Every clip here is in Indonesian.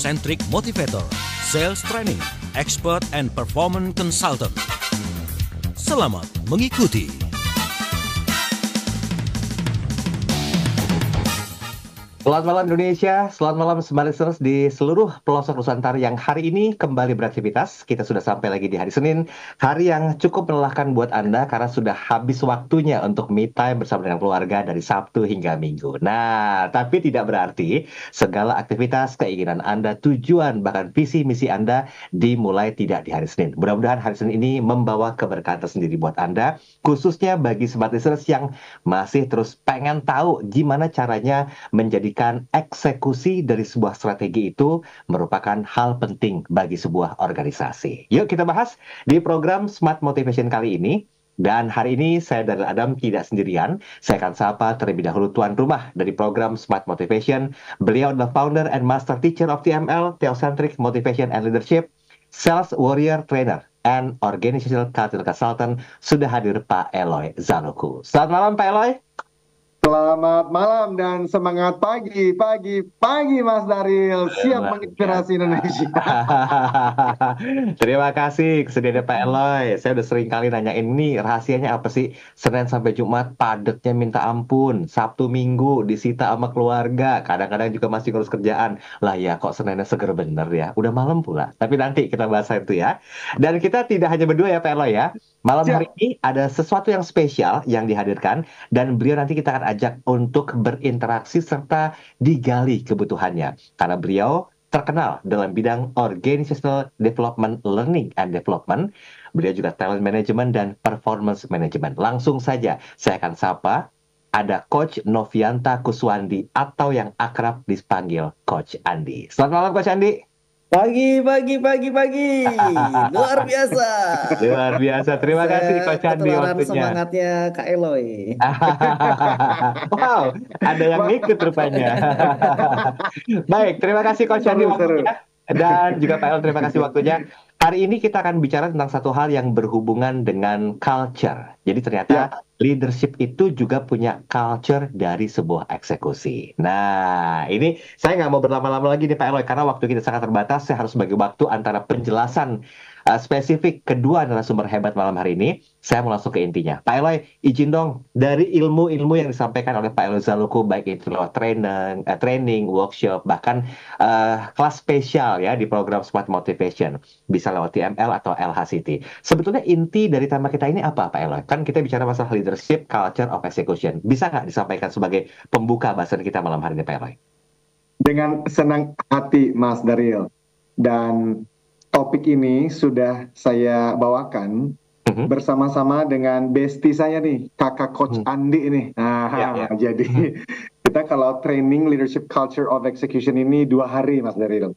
Teocentric Motivator, Sales Training, Expert and Performance Consultant. Selamat mengikuti. Selamat malam Indonesia, selamat malam Smart Listeners di seluruh pelosok Nusantara yang hari ini kembali beraktivitas. Kita sudah sampai lagi di hari Senin, hari yang cukup melelahkan buat Anda karena sudah habis waktunya untuk me time bersama dengan keluarga dari Sabtu hingga Minggu. Nah, tapi tidak berarti segala aktivitas, keinginan Anda, tujuan, bahkan visi misi Anda dimulai tidak di hari Senin. Mudah-mudahan hari Senin ini membawa keberkahan tersendiri buat Anda, khususnya bagi Smart Listeners yang masih terus pengen tahu gimana caranya menjadikan eksekusi dari sebuah strategi itu merupakan hal penting bagi sebuah organisasi. Yuk kita bahas di program Smart Motivation kali ini. Dan hari ini saya Daryl Adam tidak sendirian. Saya akan sapa terlebih dahulu tuan rumah dari program Smart Motivation. Beliau adalah founder and master teacher of TML, Teocentric Motivation and Leadership, Sales Warrior Trainer, and Organizational Culture Consultant. Sudah hadir Pak Eloy Zaloku. Selamat malam Pak Eloy. Selamat malam dan semangat pagi Mas Daryl, siap menginspirasi Indonesia. Terima kasih kesediaannya Pak Eloy. Saya udah sering kali nanyain ini rahasianya apa sih Senin sampai Jumat padatnya minta ampun, Sabtu Minggu disita sama keluarga, kadang-kadang juga masih ngurus kerjaan. Lah ya kok Seninnya seger bener ya, udah malam pula. Tapi nanti kita bahas itu ya. Dan kita tidak hanya berdua ya Pak Eloy ya. Malam hari ini ada sesuatu yang spesial yang dihadirkan dan beliau nanti kita akan ajak untuk berinteraksi serta digali kebutuhannya. Karena beliau terkenal dalam bidang Organizational Development, Learning and Development. Beliau juga Talent Management dan Performance Management. Langsung saja saya akan sapa, ada Coach Novianta Kuswandi atau yang akrab dipanggil Coach Andi. Selamat malam Coach Andi. Pagi. Luar biasa. Luar biasa. Terima kasih Coach Andi waktunya. Semangatnya Kak Eloy. Wow, ada yang ikut rupanya. Baik, terima kasih Coach Andi waktunya. Dan juga Pak El, terima kasih waktunya. Hari ini kita akan bicara tentang satu hal yang berhubungan dengan culture. Jadi ternyata leadership itu juga punya culture dari sebuah eksekusi. Nah, ini saya nggak mau berlama-lama lagi nih Pak Eloy, karena waktu kita sangat terbatas. Saya harus bagi waktu antara penjelasan spesifik kedua narasumber hebat malam hari ini. Saya mau langsung ke intinya. Pak Eloy, izin dong, dari ilmu-ilmu yang disampaikan oleh Pak Eloy Zaloku, baik itu lewat training, workshop, bahkan kelas spesial ya di program Smart Motivation, bisa lewat TML atau LHCT. Sebetulnya inti dari tema kita ini apa Pak Eloy? Kan kita bicara masalah leadership, culture of execution. Bisa nggak disampaikan sebagai pembuka bahasan kita malam hari ini Pak Eloy? Dengan senang hati Mas Daryl. Dan topik ini sudah saya bawakan bersama-sama dengan bestie saya nih, kakak Coach Andi ini. Jadi kita kalau training leadership culture of execution ini 2 hari Mas Daryl.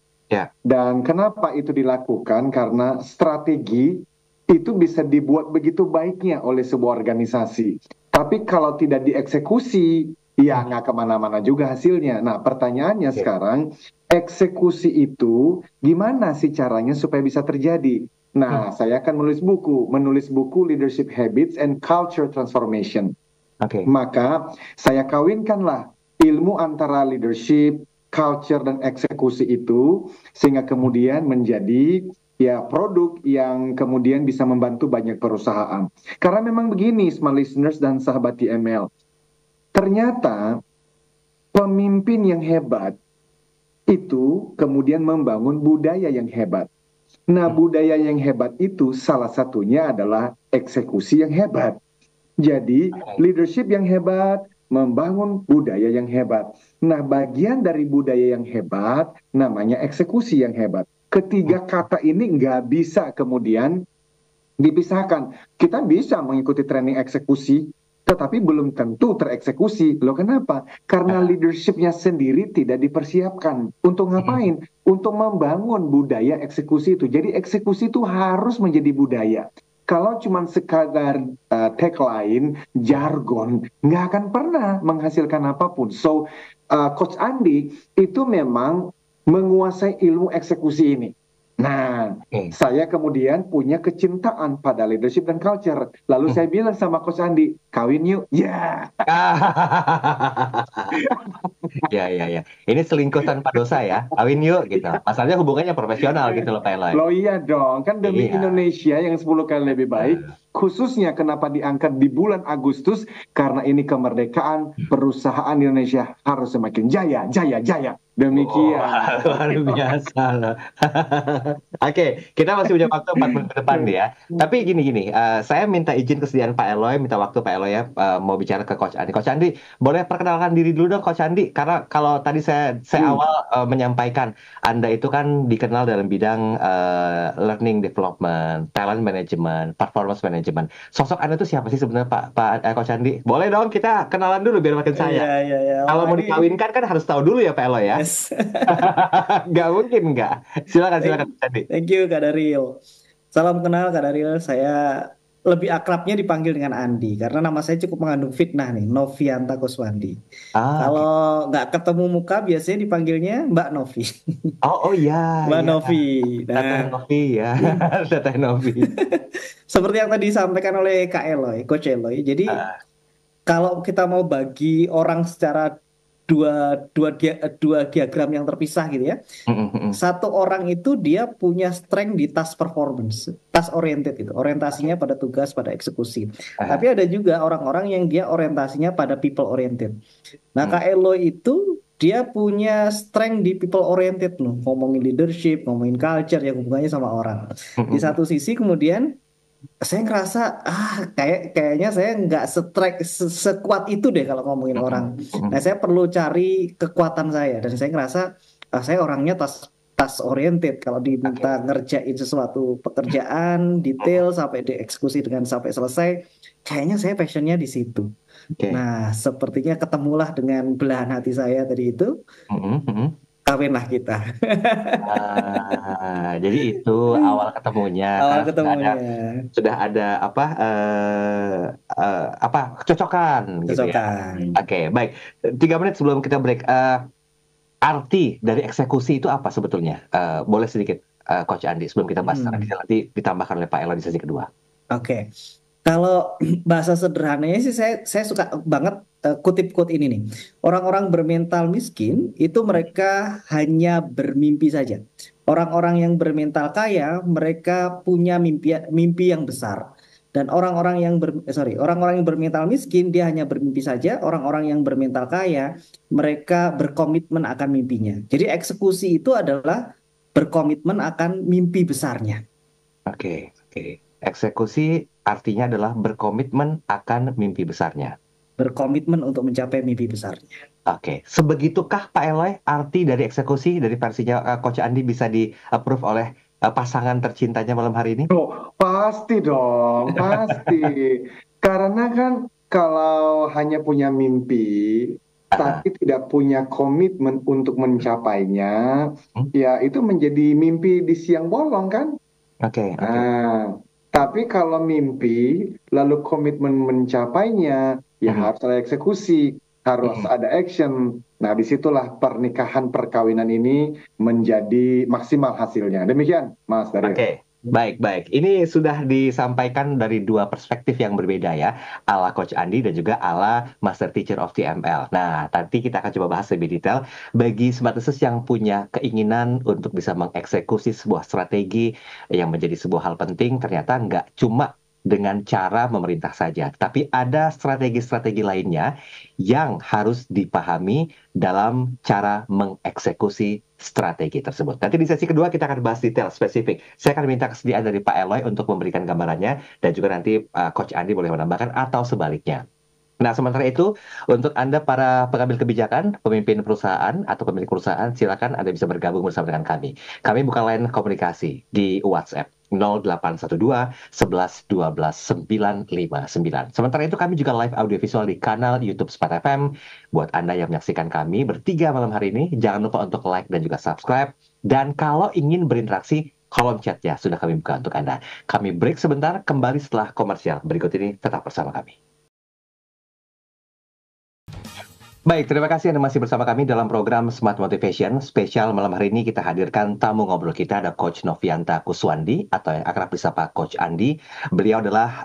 Dan kenapa itu dilakukan? Karena strategi itu bisa dibuat begitu baiknya oleh sebuah organisasi. Tapi kalau tidak dieksekusi, ya nggak kemana-mana juga hasilnya. Nah pertanyaannya sekarang, eksekusi itu gimana sih caranya supaya bisa terjadi? Nah, saya akan menulis buku Leadership Habits and Culture Transformation. Maka saya kawinkanlah ilmu antara leadership, culture, dan eksekusi itu sehingga kemudian menjadi produk yang kemudian bisa membantu banyak perusahaan. Karena memang begini, Smart Listeners dan sahabat TML, ternyata pemimpin yang hebat itu kemudian membangun budaya yang hebat. Nah, budaya yang hebat itu salah satunya adalah eksekusi yang hebat. Jadi, leadership yang hebat membangun budaya yang hebat. Nah, bagian dari budaya yang hebat namanya eksekusi yang hebat. Ketiga kata ini nggak bisa kemudian dipisahkan. Kita bisa mengikuti training eksekusi, tetapi belum tentu tereksekusi. Loh kenapa? Karena leadershipnya sendiri tidak dipersiapkan. Untuk ngapain? Untuk membangun budaya eksekusi itu. Jadi eksekusi itu harus menjadi budaya. Kalau cuma sekadar tagline, jargon, nggak akan pernah menghasilkan apapun. So, Coach Andi itu memang menguasai ilmu eksekusi ini. Nah, Saya kemudian punya kecintaan pada leadership dan culture. Lalu saya bilang sama Coach Andi, kawin yuk. Ya. Ya. Ini selingkuh tanpa dosa ya. Kawin yuk gitu. Masalahnya hubungannya profesional gitu loh Pak Eloy. Loh iya dong, kan demi Iya. Indonesia yang 10 kali lebih baik. Khususnya kenapa diangkat di bulan Agustus? Karena ini kemerdekaan, perusahaan Indonesia harus semakin jaya, jaya, jaya. Demikian. Luar biasa loh. Oke, kita masih punya waktu 4 menit ke depan nih ya. Tapi gini, saya minta izin kesediaan Pak Eloy, minta waktu Pak Eloy ya, mau bicara ke Coach Andi. Coach Andi, boleh perkenalkan diri dulu dong Coach Andi, karena kalau tadi saya awal menyampaikan, Anda itu kan dikenal dalam bidang learning development, talent management, performance management. Sosok Anda itu siapa sih sebenarnya Pak Coach Andi? Boleh dong kita kenalan dulu biar makin sayang. Iya. Kalau mau dikawinkan kan harus tahu dulu ya Pak Eloy ya. Yes. Nggak mungkin nggak. Silakan Andi. Thank you Kak Daryl. Salam kenal Kak Daryl. Saya lebih akrabnya dipanggil dengan Andi karena nama saya cukup mengandung fitnah nih, Novianta Kuswandi. Kalau nggak ketemu muka biasanya dipanggilnya Mbak Novi. Oh iya. Mbak Novi. Teteh Novi ya. Teteh Novi. Seperti yang tadi disampaikan oleh Kak Eloy, Coach Eloy. Jadi kalau kita mau bagi orang secara dua diagram yang terpisah gitu ya. Satu orang itu dia punya strength di task performance, task oriented gitu, orientasinya pada tugas, pada eksekusi. Tapi ada juga orang-orang yang dia orientasinya pada people oriented. Nah, Kak Eloy itu dia punya strength di people oriented loh, ngomongin leadership, ngomongin culture yang hubungannya sama orang. Di satu sisi kemudian saya ngerasa kayaknya saya nggak sekuat itu deh kalau ngomongin orang. Nah, saya perlu cari kekuatan saya dan saya ngerasa saya orangnya task oriented. Kalau diminta ngerjain sesuatu pekerjaan detail sampai dieksekusi dengan sampai selesai, kayaknya saya passionnya di situ. Nah, sepertinya ketemulah dengan belahan hati saya tadi itu. Kawinlah kita. Jadi itu awal ketemunya. Awal ketemunya. Sudah ada kecocokan. Gitu ya. Oke, baik. 3 menit sebelum kita break. Arti dari eksekusi itu apa sebetulnya? Boleh sedikit Coach Andi sebelum kita bahas nanti ditambahkan oleh Pak Eloy di sesi kedua. Oke. Kalau bahasa sederhananya sih saya suka banget kutip quote ini nih. Orang-orang bermental miskin itu mereka hanya bermimpi saja. Orang-orang yang bermental kaya mereka punya mimpi yang besar. Dan orang-orang yang bermental miskin dia hanya bermimpi saja. Orang-orang yang bermental kaya mereka berkomitmen akan mimpinya. Jadi eksekusi itu adalah berkomitmen akan mimpi besarnya. Oke. Eksekusi artinya adalah berkomitmen akan mimpi besarnya. Berkomitmen untuk mencapai mimpi besarnya. Oke. Sebegitukah Pak Eloy arti dari eksekusi dari versinya Coach Andi bisa di-approve oleh pasangan tercintanya malam hari ini? Oh, pasti dong, pasti. Karena kan kalau hanya punya mimpi, tapi tidak punya komitmen untuk mencapainya, ya itu menjadi mimpi di siang bolong kan? Oke. Tapi kalau mimpi, lalu komitmen mencapainya, ya harus ada eksekusi, harus ada action. Nah, disitulah pernikahan perkawinan ini menjadi maksimal hasilnya. Demikian, Mas Daryl. Oke. Baik. Ini sudah disampaikan dari 2 perspektif yang berbeda ya, ala Coach Andi dan juga ala Master Teacher of TML. Nah, nanti kita akan coba bahas lebih detail. Bagi Smart Assist yang punya keinginan untuk bisa mengeksekusi sebuah strategi yang menjadi sebuah hal penting, ternyata nggak cuma dengan cara memerintah saja, tapi ada strategi-strategi lainnya yang harus dipahami dalam cara mengeksekusi strategi tersebut. Nanti di sesi kedua kita akan bahas detail spesifik. Saya akan minta kesediaan dari Pak Eloy untuk memberikan gambarannya dan juga nanti Coach Andi boleh menambahkan atau sebaliknya. Nah, sementara itu, untuk Anda para pengambil kebijakan, pemimpin perusahaan atau pemilik perusahaan, silakan Anda bisa bergabung bersama dengan kami. Kami buka line komunikasi di WhatsApp 0812 11 12 959. Sementara itu kami juga live audio visual di kanal YouTube Smart FM. Buat Anda yang menyaksikan kami bertiga malam hari ini, jangan lupa untuk like dan juga subscribe. Dan kalau ingin berinteraksi, kolom chatnya sudah kami buka untuk Anda. Kami break sebentar, kembali setelah komersial. Berikut ini tetap bersama kami. Baik, terima kasih Anda masih bersama kami dalam program Smart Motivation. Spesial malam hari ini kita hadirkan tamu ngobrol kita, ada Coach Novianta Kuswandi atau yang akrab disapa Coach Andi. Beliau adalah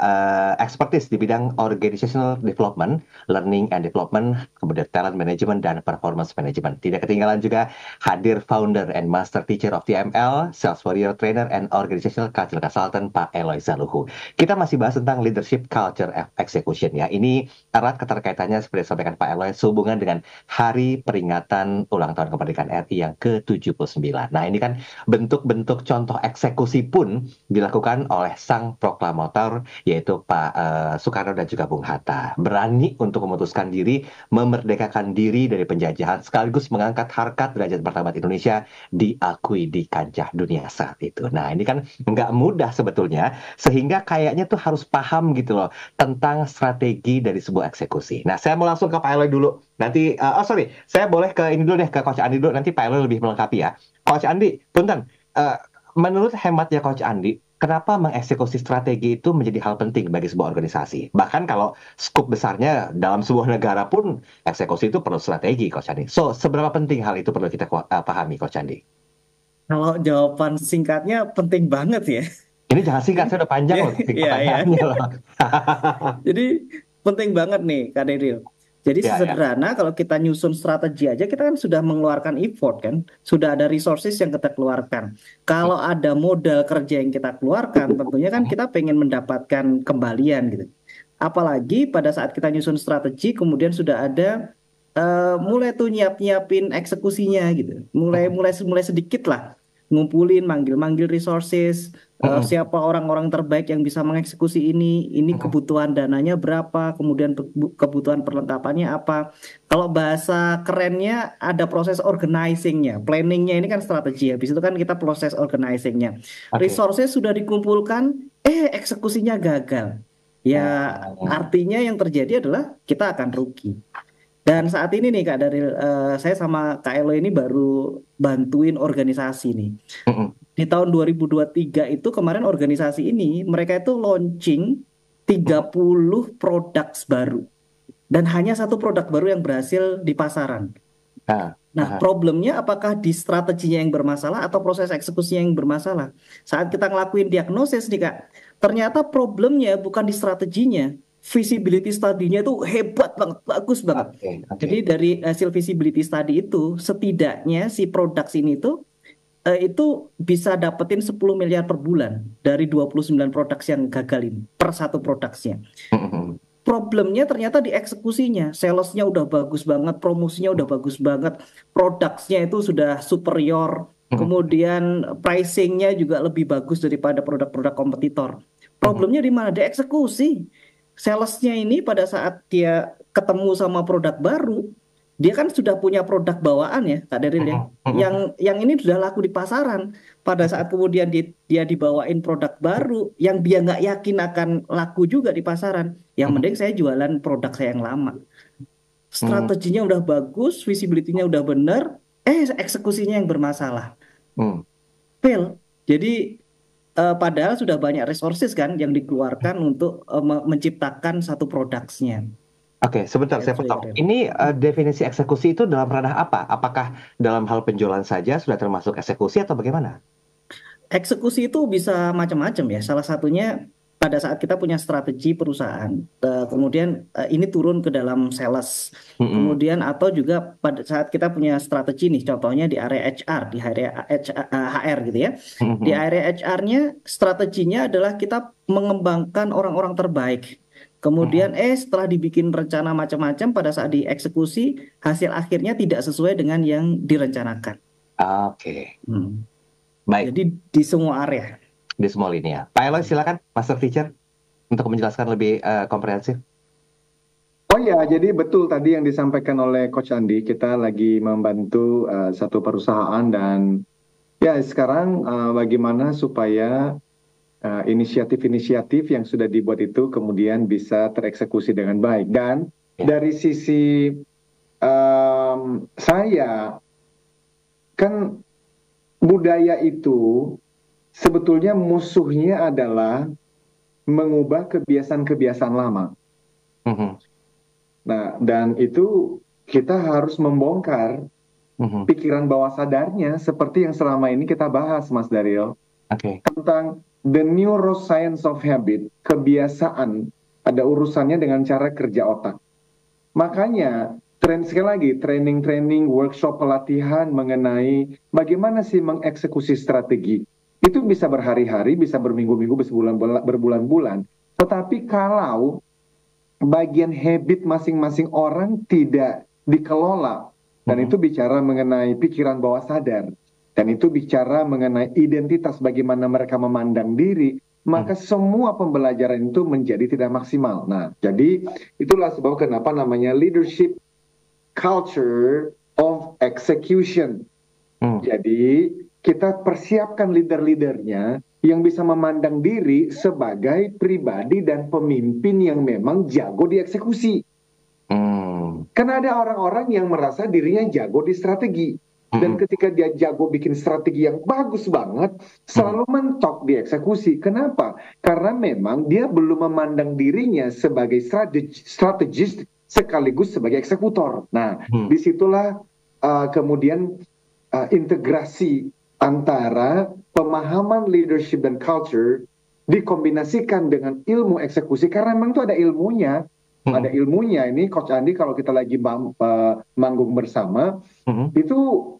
expertise di bidang organizational development, learning and development, kemudian talent management dan performance management. Tidak ketinggalan juga hadir founder and master teacher of TML, sales warrior trainer and organizational culture consultant Pak Eloy Zaluhu. Kita masih bahas tentang leadership culture execution ya. Ini erat keterkaitannya seperti disampaikan Pak Eloy sehubungan dengan hari peringatan ulang tahun kemerdekaan RI yang ke-79. Nah, ini kan bentuk-bentuk contoh eksekusi pun dilakukan oleh sang proklamator, yaitu Pak Soekarno dan juga Bung Hatta. Berani untuk memutuskan diri, memerdekakan diri dari penjajahan, sekaligus mengangkat harkat derajat martabat Indonesia diakui di kancah dunia saat itu. Nah, ini kan nggak mudah sebetulnya, sehingga kayaknya tuh harus paham gitu loh tentang strategi dari sebuah eksekusi. Nah, saya mau langsung ke Pak Eloy dulu. Nanti, saya boleh ke ini dulu deh, ke Coach Andi dulu, nanti Pak Eloy lebih melengkapi ya. Coach Andi, punten, menurut hematnya Coach Andi, kenapa mengeksekusi strategi itu menjadi hal penting bagi sebuah organisasi? Bahkan kalau skup besarnya dalam sebuah negara pun, eksekusi itu perlu strategi, Coach Andi. So, seberapa penting hal itu perlu kita pahami, Coach Andi? Kalau jawaban singkatnya penting banget ya. Ini jangan singkat, saya udah panjang loh pertanyaannya loh. Jadi penting banget nih, Kak Deril. Jadi sederhana kalau kita nyusun strategi aja, kita kan sudah mengeluarkan effort kan, sudah ada resources yang kita keluarkan. Kalau ada modal kerja yang kita keluarkan, tentunya kan kita pengen mendapatkan kembalian gitu. Apalagi pada saat kita nyusun strategi, kemudian sudah ada mulai tuh nyiapin eksekusinya gitu, mulai sedikit lah, ngumpulin, manggil resources. Siapa orang-orang terbaik yang bisa mengeksekusi ini kebutuhan dananya berapa, kemudian kebutuhan perlengkapannya apa. Kalau bahasa kerennya ada proses organizingnya, planningnya ini kan strategi, habis itu kan kita proses organizingnya. Resources sudah dikumpulkan, eksekusinya gagal. Ya artinya yang terjadi adalah kita akan rugi. Dan saat ini nih Kak Daril, saya sama Kak Elo ini baru bantuin organisasi nih. Di tahun 2023 itu kemarin organisasi ini mereka itu launching 30 produk baru. Dan hanya satu produk baru yang berhasil di pasaran. Nah, problemnya apakah di strateginya yang bermasalah atau proses eksekusinya yang bermasalah? Saat kita ngelakuin diagnosis nih Kak, ternyata problemnya bukan di strateginya. Visibility study-nya itu hebat banget, bagus banget. Jadi dari hasil visibility study itu, setidaknya si produk ini itu bisa dapetin 10 miliar per bulan dari 29 produk yang gagal ini, per satu produknya. Problemnya ternyata di eksekusinya, salesnya udah bagus banget, promosinya udah bagus banget, produknya itu sudah superior, kemudian pricingnya juga lebih bagus daripada produk-produk kompetitor. Problemnya di mana? Di eksekusi. Salesnya ini pada saat dia ketemu sama produk baru, dia kan sudah punya produk bawaan ya, Kak Deril ya. Yang ini sudah laku di pasaran. Pada saat kemudian dia dibawain produk baru yang dia nggak yakin akan laku juga di pasaran, yang mending saya jualan produk saya yang lama. Strateginya udah bagus, visibility-nya udah bener, eksekusinya yang bermasalah. Fail. Jadi padahal sudah banyak resources kan yang dikeluarkan untuk menciptakan satu produknya. Oke, sebentar saya potong. Ini definisi eksekusi itu dalam ranah apa? Apakah dalam hal penjualan saja sudah termasuk eksekusi atau bagaimana? Eksekusi itu bisa macam-macam ya. Salah satunya pada saat kita punya strategi perusahaan, kemudian ini turun ke dalam sales, kemudian atau juga pada saat kita punya strategi nih, contohnya di area HR, di area HR gitu ya. Di area HR-nya strateginya adalah kita mengembangkan orang-orang terbaik. Kemudian setelah dibikin rencana macam-macam, pada saat dieksekusi hasil akhirnya tidak sesuai dengan yang direncanakan. Oke. Baik. Jadi di semua area. Di semua lini ya. Pak Eloy silakan, Master Teacher, untuk menjelaskan lebih komprehensif. Oh ya, jadi betul tadi yang disampaikan oleh Coach Andi, kita lagi membantu satu perusahaan dan ya sekarang bagaimana supaya inisiatif-inisiatif yang sudah dibuat itu kemudian bisa tereksekusi dengan baik. Dan dari sisi saya, kan budaya itu sebetulnya musuhnya adalah mengubah kebiasaan-kebiasaan lama. Nah, dan itu kita harus membongkar pikiran bawah sadarnya seperti yang selama ini kita bahas, Mas Daryl, tentang the neuroscience of habit, kebiasaan, ada urusannya dengan cara kerja otak. Makanya, sekali lagi, training-training, workshop, pelatihan mengenai bagaimana sih mengeksekusi strategi. Itu bisa berhari-hari, bisa berminggu-minggu, berbulan-bulan. Tetapi kalau bagian habit masing-masing orang tidak dikelola, dan itu bicara mengenai pikiran bawah sadar, dan itu bicara mengenai identitas, bagaimana mereka memandang diri, maka semua pembelajaran itu menjadi tidak maksimal. Nah, jadi itulah sebab kenapa namanya leadership culture of execution. Jadi kita persiapkan leader-leadernya yang bisa memandang diri sebagai pribadi dan pemimpin yang memang jago di eksekusi. Karena ada orang-orang yang merasa dirinya jago di strategi. Dan ketika dia jago bikin strategi yang bagus banget, selalu mentok di eksekusi. Kenapa? Karena memang dia belum memandang dirinya sebagai strategis sekaligus sebagai eksekutor. Nah, disitulah kemudian integrasi antara pemahaman leadership dan culture dikombinasikan dengan ilmu eksekusi. Karena memang itu ada ilmunya. Ada ilmunya ini, Coach Andi kalau kita lagi manggung bersama, itu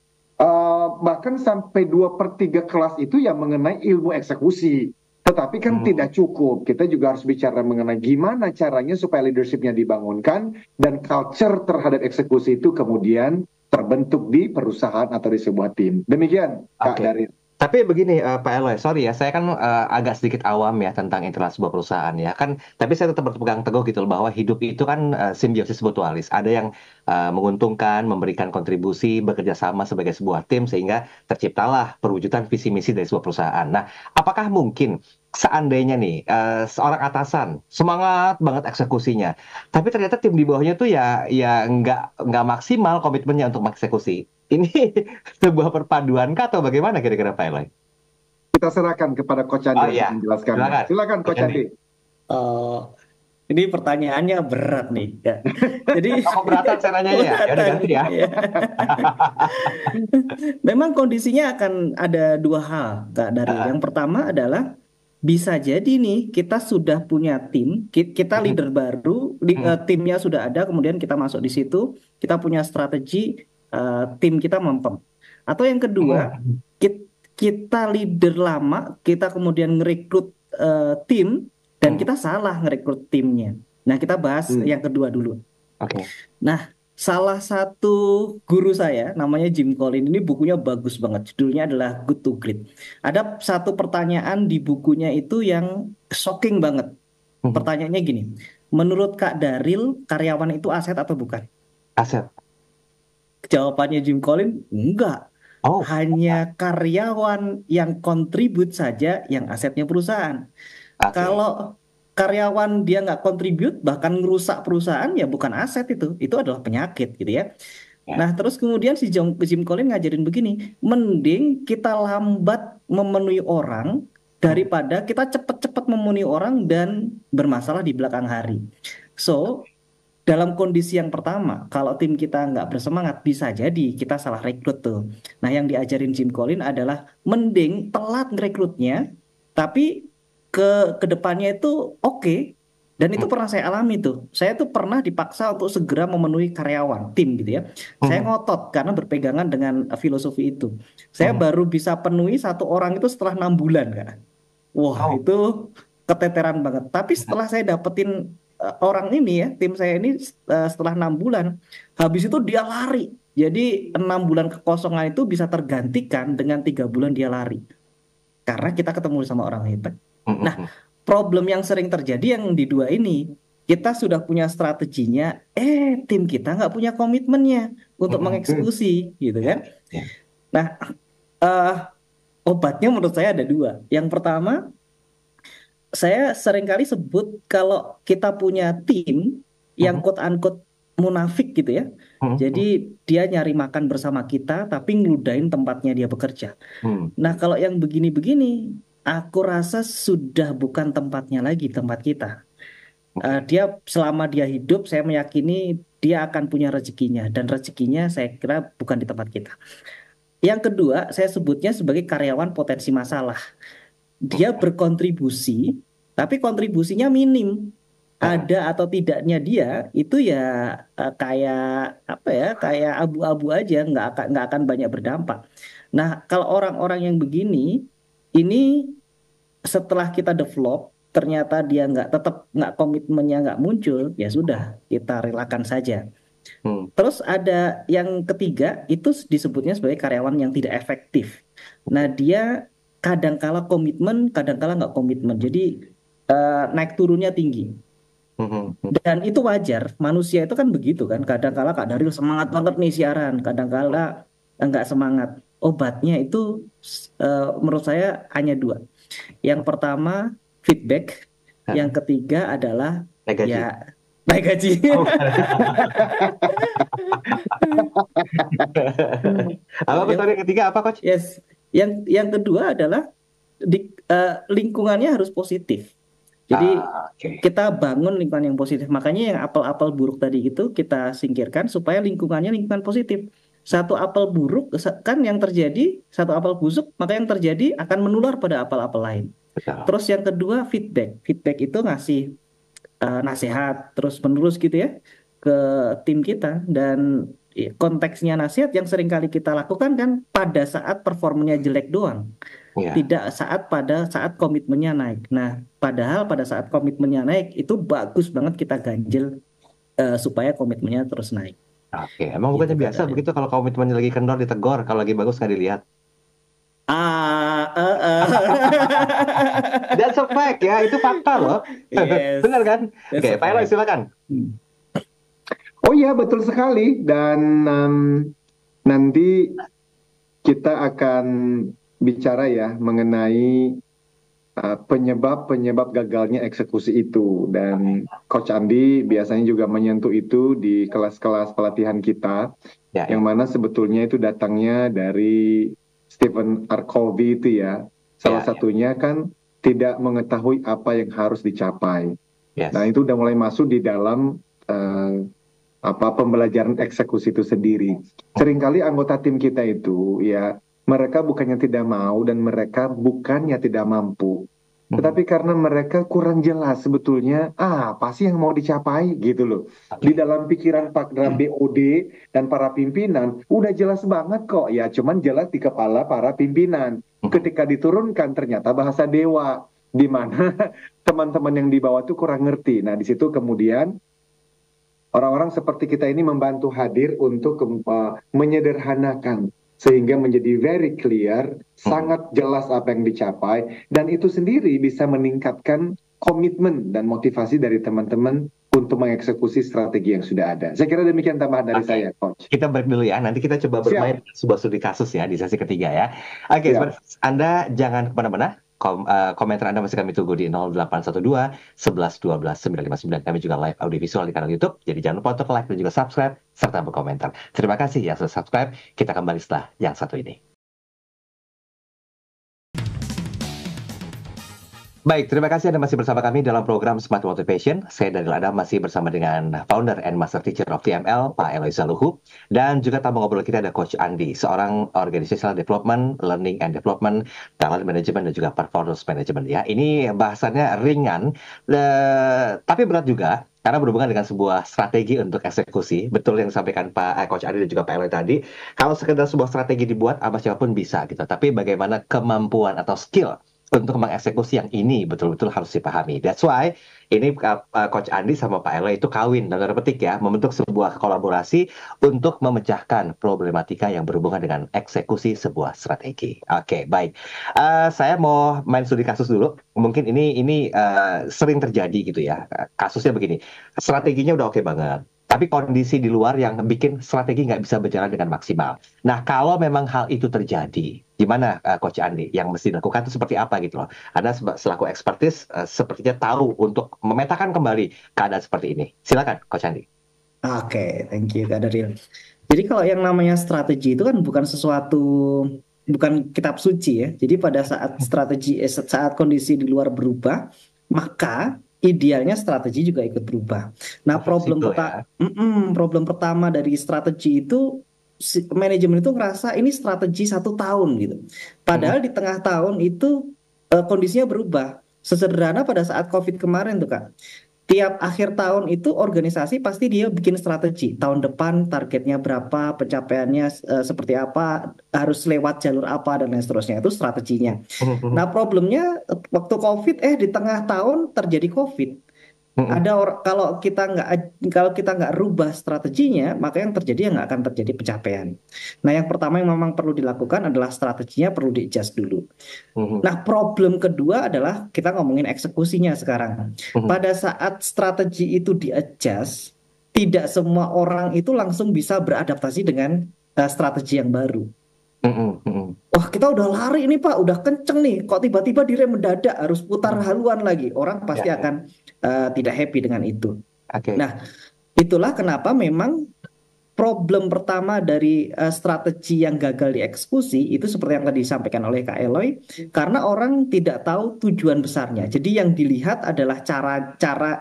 bahkan sampai 2/3 kelas itu yang mengenai ilmu eksekusi. Tetapi kan tidak cukup, kita juga harus bicara mengenai gimana caranya supaya leadershipnya dibangunkan dan culture terhadap eksekusi itu kemudian terbentuk di perusahaan atau di sebuah tim. Demikian, Kak Daryl. Tapi begini, Pak Eloy, sorry ya, saya kan agak sedikit awam ya tentang internal sebuah perusahaan ya kan. Tapi saya tetap berpegang teguh gitu loh bahwa hidup itu kan simbiosis mutualis. Ada yang menguntungkan, memberikan kontribusi, bekerja sama sebagai sebuah tim sehingga terciptalah perwujudan visi misi dari sebuah perusahaan. Nah, apakah mungkin seandainya nih seorang atasan semangat banget eksekusinya, tapi ternyata tim di bawahnya tuh ya nggak maksimal komitmennya untuk mengeksekusi. Ini sebuah perpaduan kah atau bagaimana kira-kira Pak Eloy? Kita serahkan kepada Coach Andi untuk menjelaskan. Silakan Coach Andi. Ini pertanyaannya berat nih. Ya. Jadi beratan saya nanya ya. Ya udah ganti ya. Memang kondisinya akan ada dua hal, Kak Daryl. Yang pertama adalah bisa jadi nih kita sudah punya tim, kita leader baru, timnya sudah ada, kemudian kita masuk di situ, kita punya strategi, tim kita mempem. Atau yang kedua, kita leader lama, kita kemudian ngerekrut tim dan kita salah ngerekrut timnya. Nah, kita bahas yang kedua dulu. Nah, salah satu guru saya namanya Jim Collins, ini bukunya bagus banget. Judulnya adalah Good to Great. Ada satu pertanyaan di bukunya itu yang shocking banget. Pertanyaannya gini, menurut Kak Daryl, karyawan itu aset atau bukan? Aset. Jawabannya Jim Collins, enggak. Hanya karyawan yang kontribut saja yang asetnya perusahaan. Kalau karyawan dia nggak kontribut, bahkan ngerusak perusahaan, ya bukan aset itu adalah penyakit gitu ya. Nah terus kemudian si Jim Collins ngajarin begini, mending kita lambat memenuhi orang daripada kita cepat-cepat memenuhi orang dan bermasalah di belakang hari. So dalam kondisi yang pertama, kalau tim kita nggak bersemangat, bisa jadi kita salah rekrut tuh. Nah, yang diajarin Jim Collins adalah mending telat ngerekrutnya, tapi ke depannya itu oke. Dan itu pernah saya alami tuh. Saya tuh pernah dipaksa untuk segera memenuhi karyawan, tim gitu ya. Saya ngotot karena berpegangan dengan filosofi itu. Saya baru bisa penuhi satu orang itu setelah 6 bulan, Kak. Wah, itu keteteran banget. Tapi setelah saya dapetin orang ini ya, tim saya ini setelah 6 bulan, habis itu dia lari. Jadi 6 bulan kekosongan itu bisa tergantikan dengan 3 bulan dia lari. Karena kita ketemu sama orang hebat. Nah, problem yang sering terjadi yang di dua ini, kita sudah punya strateginya, tim kita nggak punya komitmennya untuk mengeksekusi, gitu kan? Nah, obatnya menurut saya ada dua. Yang pertama, saya seringkali sebut kalau kita punya tim yang quote-unquote munafik gitu ya. Jadi dia nyari makan bersama kita tapi ngeludahin tempatnya dia bekerja. Nah kalau yang begini-begini, aku rasa sudah bukan tempatnya lagi, tempat kita. Dia selama dia hidup, saya meyakini dia akan punya rezekinya, dan rezekinya saya kira bukan di tempat kita. Yang kedua, saya sebutnya sebagai karyawan potensi masalah. Dia berkontribusi, tapi kontribusinya minim. Ada atau tidaknya dia itu ya kayak apa ya, kayak abu-abu aja, nggak akan banyak berdampak. Nah, kalau orang-orang yang begini, ini setelah kita develop, ternyata dia nggak komitmennya nggak muncul, ya sudah kita relakan saja. Terus ada yang ketiga, itu disebutnya sebagai karyawan yang tidak efektif. Nah, dia kadangkala komitmen, kadangkala nggak komitmen. Jadi naik turunnya tinggi. Dan itu wajar. Manusia itu kan begitu kan. Kadangkala Kak Daryl semangat banget nih siaran, kadangkala nggak semangat. Obatnya itu menurut saya hanya dua. Yang pertama feedback, yang ketiga adalah naik gaji. ya naik gaji. Apa betul yang ketiga apa Coach? Yes, yang kedua adalah lingkungannya harus positif. Jadi kita bangun lingkungan yang positif. Makanya yang apel-apel buruk tadi itu kita singkirkan supaya lingkungannya lingkungan positif. Satu apel buruk kan yang terjadi, satu apel busuk, maka yang terjadi akan menular pada apel-apel lain. Betul. Terus yang kedua feedback. Feedback itu ngasih nasihat terus menerus gitu ya ke tim kita, dan konteksnya nasihat yang sering kali kita lakukan kan pada saat performanya jelek doang. Tidak pada saat komitmennya naik. Nah, padahal pada saat komitmennya naik itu bagus banget kita ganjel supaya komitmennya terus naik. Oke, emang bukannya biasa begitu kalau komitmennya lagi kendor ditegur, kalau lagi bagus nggak dilihat? That's a fact ya, itu fakta loh. Yes. Benar kan? Oke, Pak Eloy silakan. Oh iya, betul sekali. Dan nanti kita akan bicara ya mengenai penyebab gagalnya eksekusi itu, dan Coach Andi biasanya juga menyentuh itu di kelas-kelas pelatihan kita, yang mana sebetulnya itu datangnya dari Stephen R. Covey itu ya. Salah satunya kan tidak mengetahui apa yang harus dicapai. Nah, itu udah mulai masuk di dalam pembelajaran eksekusi itu sendiri. Seringkali anggota tim kita itu ya, mereka bukannya tidak mau dan mereka bukannya tidak mampu, tetapi karena mereka kurang jelas sebetulnya apa sih yang mau dicapai gitu loh. Di dalam pikiran Pak BOD dan para pimpinan udah jelas banget kok ya, cuman jelas di kepala para pimpinan. Ketika diturunkan ternyata bahasa dewa, di mana teman-teman yang di bawah tuh kurang ngerti. Nah, di situ kemudian orang-orang seperti kita ini membantu hadir untuk menyederhanakan sehingga menjadi very clear, sangat jelas apa yang dicapai, dan itu sendiri bisa meningkatkan komitmen dan motivasi dari teman-teman untuk mengeksekusi strategi yang sudah ada. Saya kira demikian tambahan dari saya, Coach. Kita break dulu ya, nanti kita coba bermain sebuah studi kasus ya di sesi ketiga ya. Oke, Anda jangan kemana-mana. Komentar Anda masih kami tunggu di 0812 11 12 959. Kami juga live audiovisual di kanal YouTube. Jadi jangan lupa untuk like dan juga subscribe serta berkomentar. Terima kasih yang sudah subscribe. Kita kembali setelah yang satu ini. Baik, terima kasih Anda masih bersama kami dalam program Smart Motivation. Saya Daryl Adam masih bersama dengan Founder and Master Teacher of TML, Pak Eloy Zaluhu. Dan juga tamu ngobrol kita ada Coach Andi, seorang Organizational Development, Learning and Development, Talent Management, dan juga Performance Management. Ya, ini bahasannya ringan, tapi berat juga. Karena berhubungan dengan sebuah strategi untuk eksekusi. Betul yang disampaikan Pak Coach Andi dan juga Pak Eloy tadi. Kalau sekedar sebuah strategi dibuat, apa siapapun bisa gitu. Tapi bagaimana kemampuan atau skill untuk mengeksekusi yang ini betul-betul harus dipahami. That's why ini Coach Andi sama Pak Eloy itu kawin, tanda petik ya, membentuk sebuah kolaborasi untuk memecahkan problematika yang berhubungan dengan eksekusi sebuah strategi. Oke, baik. Saya mau main studi kasus dulu. Mungkin ini sering terjadi gitu ya. Kasusnya begini, strateginya udah oke banget, tapi kondisi di luar yang bikin strategi nggak bisa berjalan dengan maksimal. Nah, kalau memang hal itu terjadi, gimana Coach Andi? Yang mesti dilakukan itu seperti apa gitu loh? Anda selaku ekspertis sepertinya tahu untuk memetakan kembali keadaan seperti ini. Silakan, Coach Andi. Oke, thank you Kak Daryl. Jadi kalau yang namanya strategi itu kan bukan kitab suci ya. Jadi pada saat saat kondisi di luar berubah, maka idealnya strategi juga ikut berubah. Nah, problem pertama dari strategi itu manajemen itu ngerasa ini strategi 1 tahun gitu. Padahal di tengah tahun itu kondisinya berubah. Sesederhana pada saat COVID kemarin tuh Kak. Tiap akhir tahun itu organisasi pasti dia bikin strategi. Tahun depan targetnya berapa, pencapaiannya seperti apa, harus lewat jalur apa dan lain seterusnya. Itu strateginya. Nah, problemnya waktu COVID di tengah tahun terjadi COVID. Kalau kita nggak rubah strateginya, maka yang terjadi nggak akan terjadi pencapaian. Nah, yang pertama yang memang perlu dilakukan adalah strateginya perlu di-adjust dulu. Nah, problem kedua adalah kita ngomongin eksekusinya sekarang. Pada saat strategi itu di-adjust, tidak semua orang itu langsung bisa beradaptasi dengan strategi yang baru. Wah, kita udah lari ini Pak, udah kenceng nih, kok tiba-tiba direm mendadak harus putar haluan lagi. Orang pasti akan tidak happy dengan itu. Nah, itulah kenapa memang problem pertama dari strategi yang gagal dieksekusi itu seperti yang tadi disampaikan oleh Kak Eloy, karena orang tidak tahu tujuan besarnya. Jadi yang dilihat adalah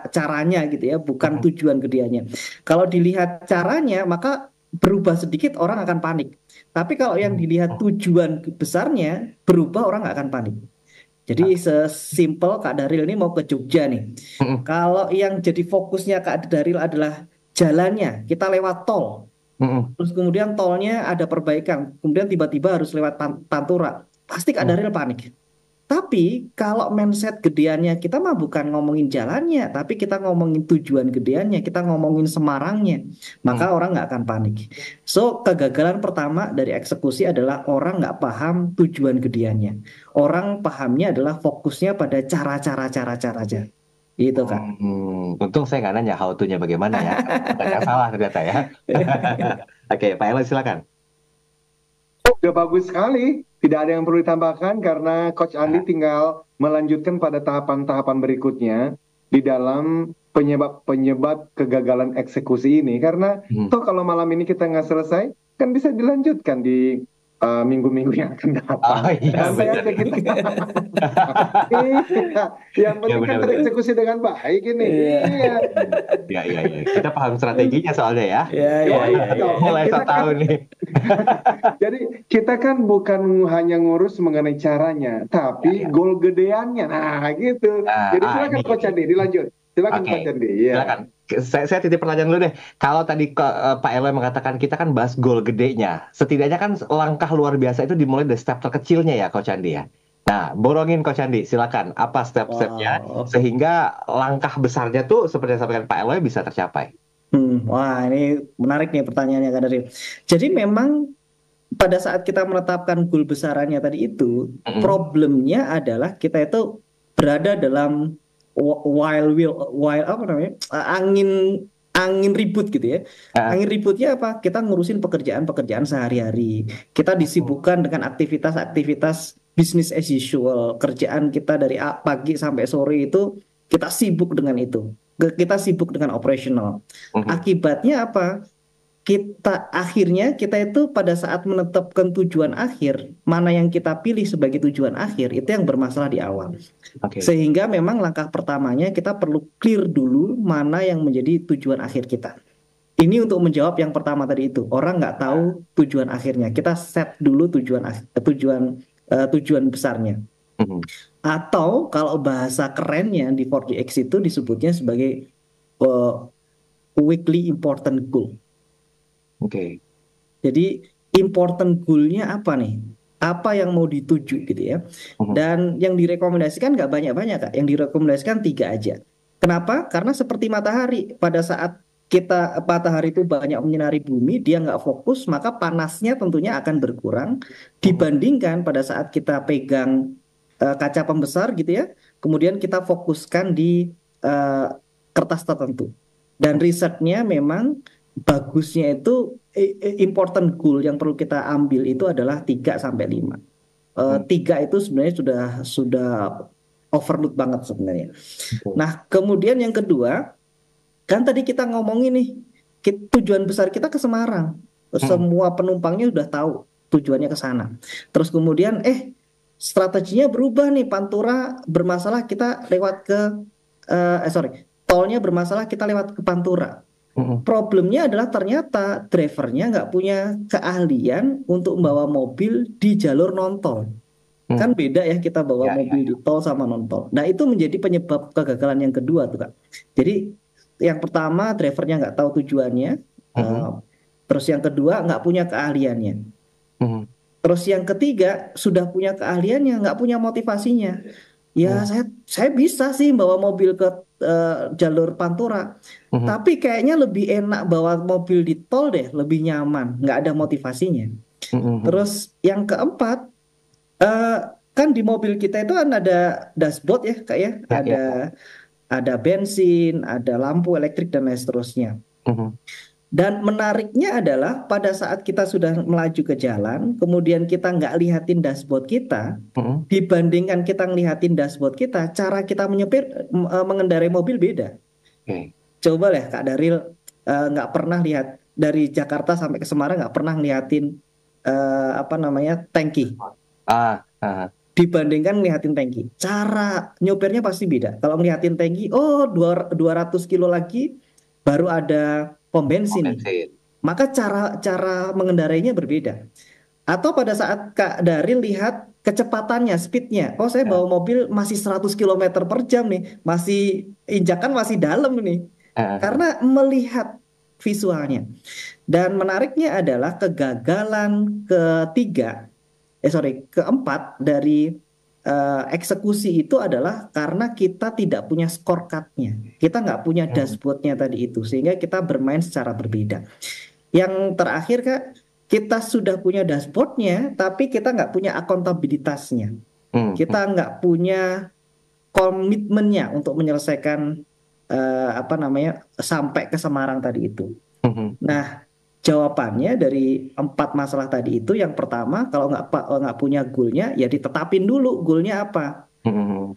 caranya gitu ya, bukan tujuan gedeannya. Kalau dilihat caranya, maka berubah sedikit orang akan panik. Tapi kalau yang dilihat tujuan besarnya berubah, orang nggak akan panik. Jadi sesimpel Kak Daryl ini mau ke Jogja nih. Kalau yang jadi fokusnya Kak Daryl adalah jalannya, kita lewat tol. Terus kemudian tolnya ada perbaikan, kemudian tiba-tiba harus lewat Pantura. Pasti Kak Daryl panik. Tapi kalau mindset gedeannya kita mah bukan ngomongin jalannya, tapi kita ngomongin tujuan gedeannya, kita ngomongin Semarangnya, maka orang nggak akan panik. So kegagalan pertama dari eksekusi adalah orang nggak paham tujuan gedeannya. Orang pahamnya adalah fokusnya pada cara aja. Gitu Kak. Untung saya nggak nanya how to-nya bagaimana ya. Yang salah ternyata ya. Oke, Pak Eloy silakan. Udah bagus sekali. Tidak ada yang perlu ditambahkan karena Coach Andi tinggal melanjutkan pada tahapan-tahapan berikutnya di dalam penyebab kegagalan eksekusi ini. Karena toh kalau malam ini kita nggak selesai, kan bisa dilanjutkan di minggu-minggu yang akan datang. Santai aja kita. Yang penting kan tereksekusi dengan baik ini. Iya. Kita paham strateginya soalnya ya. Iya. Mulai tahu nih. Jadi kita kan bukan hanya ngurus mengenai caranya, tapi goal gedeannya. Nah gitu. Jadi silakan Coach Andi dilanjut. Silakan Coach Andi. Silakan. Saya titip pertanyaan dulu deh. Kalau tadi Pak Eloy mengatakan kita kan bahas goal gedenya, setidaknya kan langkah luar biasa itu dimulai dari step terkecilnya ya Coach Andi ya. Nah, borongin Coach Andi, silakan. Apa step-stepnya sehingga langkah besarnya tuh seperti yang disampaikan Pak Eloy bisa tercapai? Wah, ini menarik nih pertanyaannya Kak Daryl. Jadi memang pada saat kita menetapkan goal besarannya tadi itu, problemnya adalah kita itu berada dalam angin ribut gitu ya. Angin ributnya apa? Kita ngurusin pekerjaan sehari-hari. Kita disibukkan dengan aktivitas business as usual. Kerjaan kita dari pagi sampai sore itu kita sibuk dengan itu. Kita sibuk dengan operational. Akibatnya apa? Akhirnya kita itu pada saat menetapkan tujuan akhir, mana yang kita pilih sebagai tujuan akhir, itu yang bermasalah di awal. Sehingga memang langkah pertamanya kita perlu clear dulu mana yang menjadi tujuan akhir kita. Ini untuk menjawab yang pertama tadi itu, orang nggak tahu tujuan akhirnya. Kita set dulu tujuan besarnya. Atau kalau bahasa kerennya di 4DX itu disebutnya sebagai weekly important goal. Jadi important goal-nya apa nih? Apa yang mau dituju gitu ya? Dan yang direkomendasikan nggak banyak-banyak Kak. Yang direkomendasikan 3 aja. Kenapa? Karena seperti matahari. Pada saat matahari itu banyak menyinari bumi, dia nggak fokus, maka panasnya tentunya akan berkurang dibandingkan pada saat kita pegang kaca pembesar gitu ya. Kemudian kita fokuskan di kertas tertentu. Dan risetnya memang bagusnya itu important goal yang perlu kita ambil itu adalah 3-5. 3 itu sebenarnya sudah overload banget sebenarnya. Nah, kemudian yang kedua, kan tadi kita ngomongin nih, tujuan besar kita ke Semarang. Semua penumpangnya udah tahu tujuannya ke sana. Terus kemudian strateginya berubah nih, Pantura bermasalah, kita lewat ke tolnya bermasalah kita lewat ke Pantura. Problemnya adalah ternyata drivernya nggak punya keahlian untuk membawa mobil di jalur non-tol. Kan beda ya kita bawa mobil di tol sama non-tol. Nah itu menjadi penyebab kegagalan yang kedua tuh Kak. Jadi yang pertama drivernya nggak tahu tujuannya, terus yang kedua nggak punya keahliannya, terus yang ketiga sudah punya keahliannya nggak punya motivasinya. Ya saya bisa sih bawa mobil ke jalur Pantura, tapi kayaknya lebih enak bawa mobil di tol deh, lebih nyaman, nggak ada motivasinya. Terus yang keempat, kan di mobil kita itu kan ada dashboard ya Kak ya, ada bensin, ada lampu elektrik dan lain seterusnya. Dan menariknya adalah pada saat kita sudah melaju ke jalan, kemudian kita nggak lihatin dashboard kita, dibandingkan kita ngelihatin dashboard kita, cara kita mengendarai mobil beda. Coba lah Kak Daril, nggak pernah lihat dari Jakarta sampai ke Semarang, nggak pernah ngelihatin tangki. Dibandingkan ngelihatin tangki, cara nyopirnya pasti beda. Kalau ngelihatin tangki, 200 kilo lagi baru ada pom bensin. Maka cara mengendarainya berbeda. Atau pada saat Kak Daril lihat kecepatannya, speednya, saya bawa mobil masih 100 km per jam nih, masih injakan masih dalam nih, karena melihat visualnya. Dan menariknya adalah kegagalan keempat dari eksekusi itu adalah karena kita tidak punya scorecard-nya, kita nggak punya dashboard-nya tadi itu, sehingga kita bermain secara berbeda. Yang terakhir Kak, kita sudah punya dashboard-nya, tapi kita nggak punya akuntabilitasnya, kita nggak punya komitmennya untuk menyelesaikan sampai ke Semarang tadi itu. Nah, jawabannya dari 4 masalah tadi itu, yang pertama, kalau nggak punya goalnya, ya ditetapin dulu goalnya apa.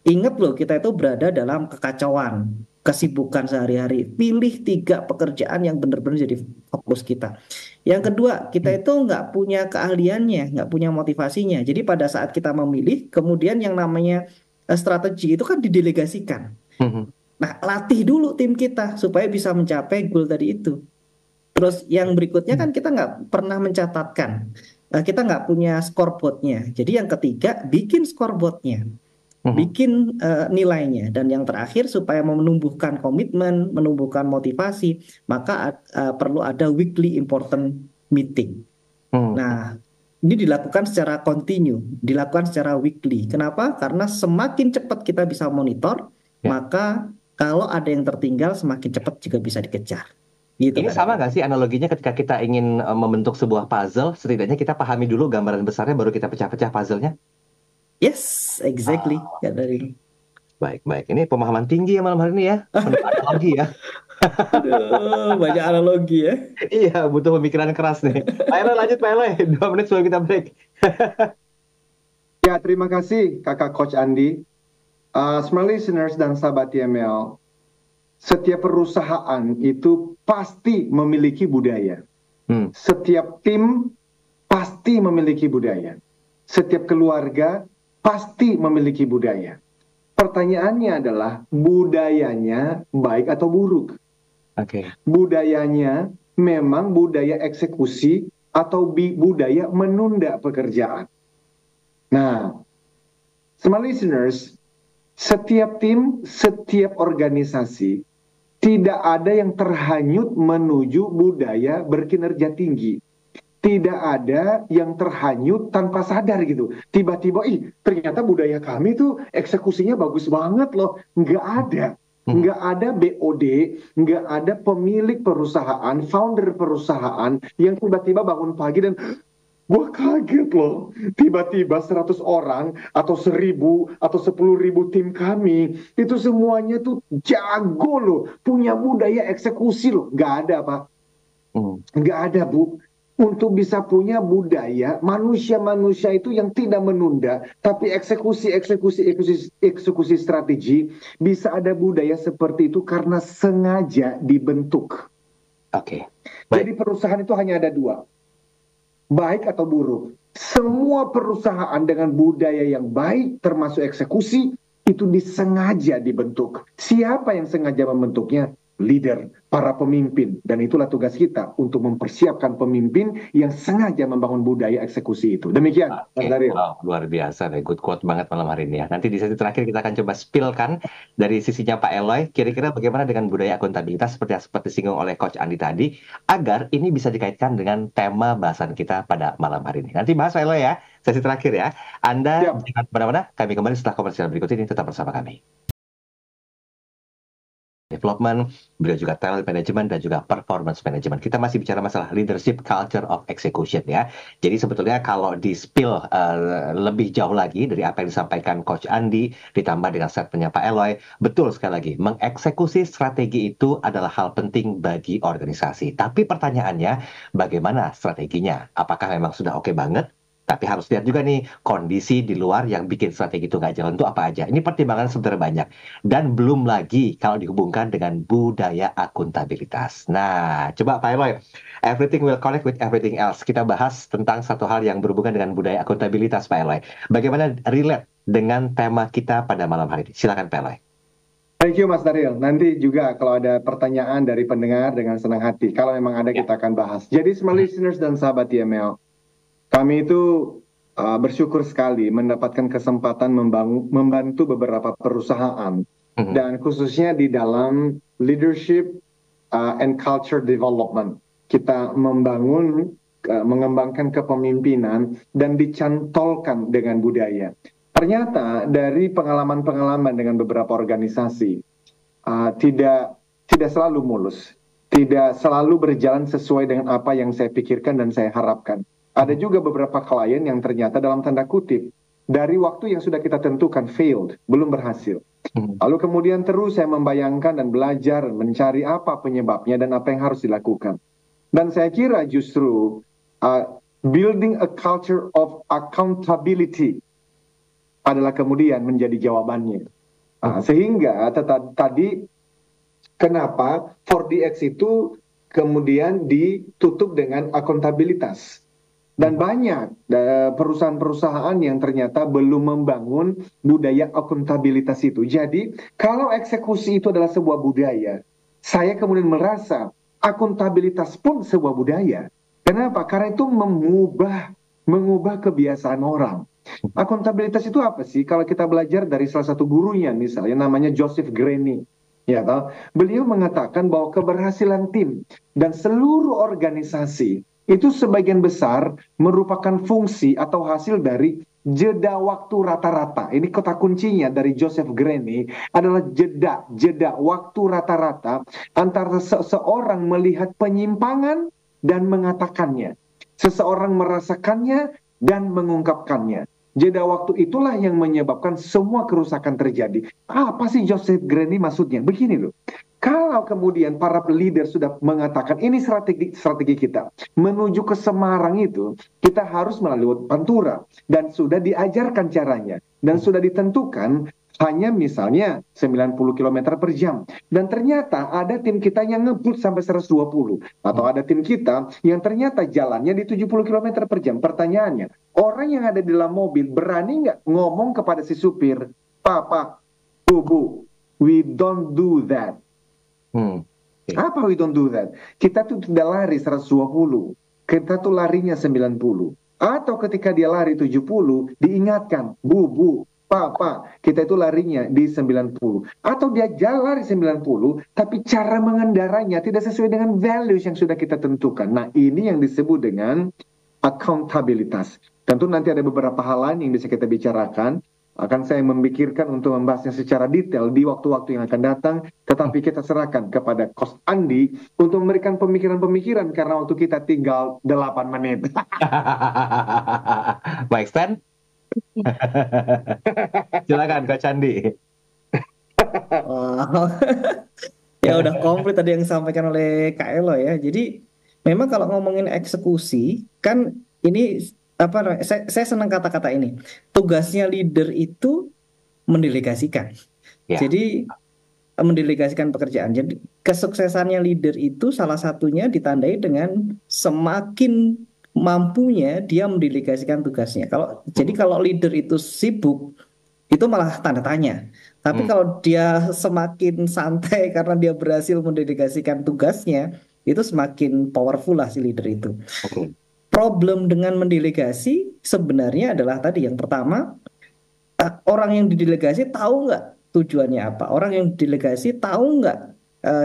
Ingat loh, kita itu berada dalam kekacauan, kesibukan sehari-hari. Pilih 3 pekerjaan yang benar-benar jadi fokus kita. Yang kedua, kita itu nggak punya keahliannya, nggak punya motivasinya. Jadi pada saat kita memilih, kemudian yang namanya strategi itu kan didelegasikan. Nah, latih dulu tim kita supaya bisa mencapai goal tadi itu. Terus yang berikutnya kan kita nggak pernah mencatatkan, kita nggak punya scoreboardnya. Jadi yang ketiga, bikin scoreboardnya, bikin nilainya. Dan yang terakhir, supaya menumbuhkan komitmen, menumbuhkan motivasi, maka perlu ada weekly important meeting. Nah, ini dilakukan secara continue, dilakukan secara weekly. Kenapa? Karena semakin cepat kita bisa monitor, maka kalau ada yang tertinggal semakin cepat juga bisa dikejar. Gitu, ini sama nggak sih analoginya ketika kita ingin membentuk sebuah puzzle, setidaknya kita pahami dulu gambaran besarnya, baru kita pecah-pecah puzzle-nya? Yes, exactly. Baik. Ini pemahaman tinggi ya malam hari ini ya. Analogi ya. Aduh, banyak analogi ya. Iya, butuh pemikiran keras nih. Pak Eloy, lanjut Pak Eloy. 2 menit sebelum kita break. Ya, terima kasih Kakak Coach Andi. Smart listeners dan sahabat TML, setiap perusahaan itu pasti memiliki budaya. Setiap tim pasti memiliki budaya. Setiap keluarga pasti memiliki budaya. Pertanyaannya adalah budayanya baik atau buruk? Budayanya memang budaya eksekusi atau budaya menunda pekerjaan. Nah, smart listeners, setiap tim, setiap organisasi tidak ada yang terhanyut menuju budaya berkinerja tinggi. Tidak ada yang terhanyut tanpa sadar gitu. Tiba-tiba, ternyata budaya kami tuh eksekusinya bagus banget loh. Nggak ada. Nggak ada BOD, nggak ada pemilik perusahaan, founder perusahaan yang tiba-tiba bangun pagi dan gue kaget loh, tiba-tiba 100 orang atau 1.000 atau 10.000 tim kami itu semuanya tuh jago loh, punya budaya eksekusi loh. Nggak ada Pak, nggak ada Bu. Untuk bisa punya budaya, manusia-manusia itu yang tidak menunda, tapi eksekusi strategi, bisa ada budaya seperti itu karena sengaja dibentuk. Jadi perusahaan itu hanya ada 2. Baik atau buruk. Semua perusahaan dengan budaya yang baik termasuk eksekusi itu disengaja dibentuk. Siapa yang sengaja membentuknya? Leader, para pemimpin. Dan itulah tugas kita untuk mempersiapkan pemimpin yang sengaja membangun budaya eksekusi itu. Demikian, Mas Daryl. Wow, luar biasa deh. Good quote banget malam hari ini ya. Nanti di sesi terakhir kita akan coba spillkan dari sisinya Pak Eloy, kira-kira bagaimana dengan budaya akuntabilitas seperti disinggung oleh Coach Andi tadi, agar ini bisa dikaitkan dengan tema bahasan kita pada malam hari ini. Nanti bahas Pak Eloy ya, sesi terakhir ya. Anda jangan kemana-mana, kami kembali setelah komersial berikut ini, tetap bersama kami. Development, beliau juga talent management dan juga performance management. Kita masih bicara masalah leadership culture of execution ya. Jadi sebetulnya kalau di spill lebih jauh lagi dari apa yang disampaikan Coach Andi ditambah dengan statementnya Pak Eloy, betul sekali lagi, mengeksekusi strategi itu adalah hal penting bagi organisasi. Tapi pertanyaannya, bagaimana strateginya? Apakah memang sudah oke banget? Tapi harus lihat juga nih, kondisi di luar yang bikin strategi itu nggak jalan itu apa aja. Ini pertimbangan sebenarnya banyak. Dan belum lagi kalau dihubungkan dengan budaya akuntabilitas. Nah, coba Pak Eloy, everything will connect with everything else. Kita bahas tentang satu hal yang berhubungan dengan budaya akuntabilitas, Pak Eloy. Bagaimana relate dengan tema kita pada malam hari ini? Silakan Pak Eloy. Thank you Mas Daryl. Nanti juga kalau ada pertanyaan dari pendengar dengan senang hati. Kalau memang ada kita akan bahas. Jadi semua listeners dan sahabat TML, kami itu bersyukur sekali mendapatkan kesempatan membantu beberapa perusahaan dan khususnya di dalam leadership and culture development. Kita mengembangkan kepemimpinan dan dicantolkan dengan budaya. Ternyata dari pengalaman-pengalaman dengan beberapa organisasi tidak selalu mulus, tidak selalu berjalan sesuai dengan apa yang saya pikirkan dan saya harapkan. Ada juga beberapa klien yang ternyata dalam tanda kutip, dari waktu yang sudah kita tentukan failed, belum berhasil. Lalu kemudian terus saya membayangkan dan belajar mencari apa penyebabnya dan apa yang harus dilakukan. Dan saya kira justru building a culture of accountability adalah kemudian menjadi jawabannya. Sehingga tadi kenapa 4DX itu kemudian ditutup dengan akuntabilitas. Dan banyak perusahaan-perusahaan yang ternyata belum membangun budaya akuntabilitas itu. Jadi kalau eksekusi itu adalah sebuah budaya, saya kemudian merasa akuntabilitas pun sebuah budaya. Kenapa? Karena itu mengubah kebiasaan orang. Akuntabilitas itu apa sih? Kalau kita belajar dari salah satu gurunya misalnya namanya Joseph Grenny. Ya, beliau mengatakan bahwa keberhasilan tim dan seluruh organisasi itu sebagian besar merupakan fungsi atau hasil dari jeda waktu rata-rata. Ini kata kuncinya dari Joseph Grenny adalah jeda waktu rata-rata antara seseorang melihat penyimpangan dan mengatakannya. Seseorang merasakannya dan mengungkapkannya. Jeda waktu itulah yang menyebabkan semua kerusakan terjadi. Apa sih Joseph Grenny maksudnya? Begini loh. Kalau kemudian para leader sudah mengatakan ini strategi kita menuju ke Semarang itu, kita harus melalui Pantura dan sudah diajarkan caranya dan sudah ditentukan hanya misalnya 90 km per jam. Dan ternyata ada tim kita yang ngebut sampai 120 atau ada tim kita yang ternyata jalannya di 70 km per jam. Pertanyaannya, orang yang ada di dalam mobil berani nggak ngomong kepada si supir, Pak, Bu, we don't do that. Apa we don't do that? Kita tuh tidak lari 120, kita tuh larinya 90. Atau ketika dia lari 70, diingatkan, Bu, Pak, kita itu larinya di 90. Atau dia lari 90, tapi cara mengendaranya tidak sesuai dengan values yang sudah kita tentukan. Nah, ini yang disebut dengan accountabilitas. Tentu nanti ada beberapa hal lain yang bisa kita bicarakan. Akan saya memikirkan untuk membahasnya secara detail di waktu-waktu yang akan datang. Tetapi kita serahkan kepada Coach Andi untuk memberikan pemikiran-pemikiran karena waktu kita tinggal 8 menit. Baik, Stan. Silakan Coach Andi. Ya udah komplit tadi yang disampaikan oleh Kak Elo ya. Jadi memang kalau ngomongin eksekusi kan ini apa? Saya senang kata-kata ini. Tugasnya leader itu mendelegasikan. Ya. Jadi mendelegasikan pekerjaan. Jadi kesuksesannya leader itu salah satunya ditandai dengan semakin mampunya dia mendelegasikan tugasnya. Jadi kalau leader itu sibuk itu malah tanda tanya. Tapi kalau dia semakin santai karena dia berhasil mendelegasikan tugasnya, itu semakin powerful lah si leader itu. Oke. Problem dengan mendelegasi sebenarnya adalah tadi yang pertama, orang yang didelegasi tahu nggak tujuannya apa? Orang yang didelegasi tahu nggak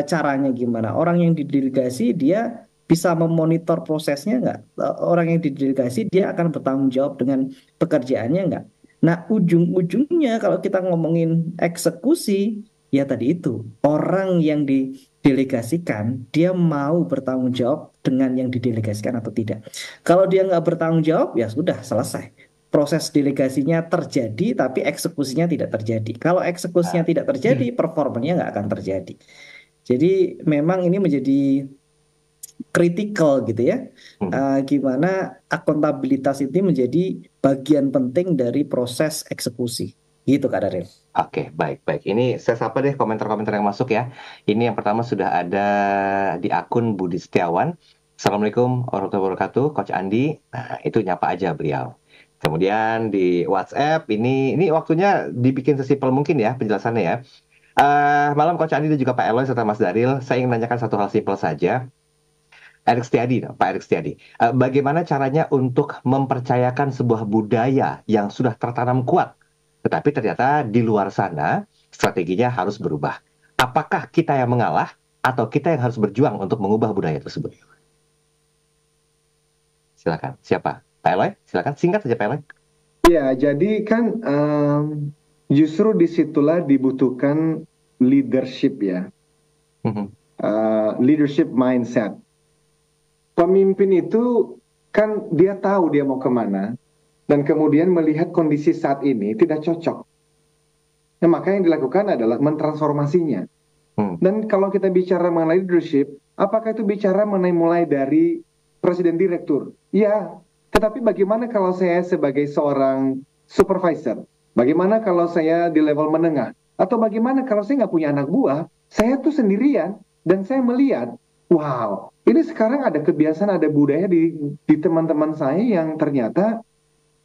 caranya gimana? Orang yang didelegasi dia bisa memonitor prosesnya nggak? Orang yang didelegasi dia akan bertanggung jawab dengan pekerjaannya nggak? Nah, ujung-ujungnya kalau kita ngomongin eksekusi, ya tadi itu orang yang didelegasikan dia mau bertanggung jawab dengan yang didelegasikan atau tidak. Kalau dia nggak bertanggung jawab, ya sudah selesai, proses delegasinya terjadi tapi eksekusinya tidak terjadi. Kalau eksekusinya tidak terjadi, performanya nggak akan terjadi. Jadi memang ini menjadi kritikal gitu ya. Gimana akuntabilitas ini menjadi bagian penting dari proses eksekusi. Gitu Kak Daryl. Oke, baik. Ini saya sapa deh komentar-komentar yang masuk ya. Ini yang pertama sudah ada di akun Budi Setiawan. Assalamualaikum warahmatullahi wabarakatuh, Coach Andi. Nah, itu nyapa aja beliau. Kemudian di WhatsApp, ini waktunya dibikin sesimpel mungkin ya penjelasannya ya. Malam Coach Andi dan juga Pak Eloy serta Mas Daryl, saya ingin menanyakan satu hal simpel saja. Pak Erik Setiadi, bagaimana caranya untuk mempercayakan sebuah budaya yang sudah tertanam kuat, tetapi ternyata di luar sana strateginya harus berubah. Apakah kita yang mengalah atau kita yang harus berjuang untuk mengubah budaya tersebut? Silakan, siapa? Pak Eloy, silakan singkat saja Pak Eloy. Ya, jadi kan justru disitulah dibutuhkan leadership ya, leadership mindset. Pemimpin itu kan dia tahu dia mau kemana dan kemudian melihat kondisi saat ini tidak cocok. Nah, maka yang dilakukan adalah mentransformasinya. Dan kalau kita bicara mengenai leadership, apakah itu bicara mulai dari presiden direktur? Ya, tetapi bagaimana kalau saya sebagai seorang supervisor? Bagaimana kalau saya di level menengah? Atau bagaimana kalau saya nggak punya anak buah? Saya tuh sendirian dan saya melihat, wow, ini sekarang ada kebiasaan, ada budaya di teman-teman saya yang ternyata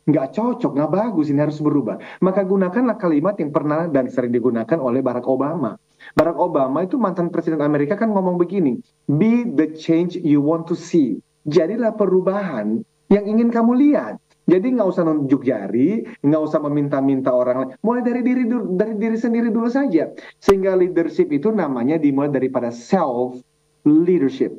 nggak cocok, nggak bagus, ini harus berubah. Maka gunakanlah kalimat yang pernah dan sering digunakan oleh Barack Obama. Barack Obama itu mantan presiden Amerika kan ngomong begini, be the change you want to see. Jadilah perubahan yang ingin kamu lihat. Jadi nggak usah nunjuk jari, nggak usah meminta-minta orang lain. Mulai dari diri sendiri dulu saja. Sehingga leadership itu namanya dimulai daripada self leadership.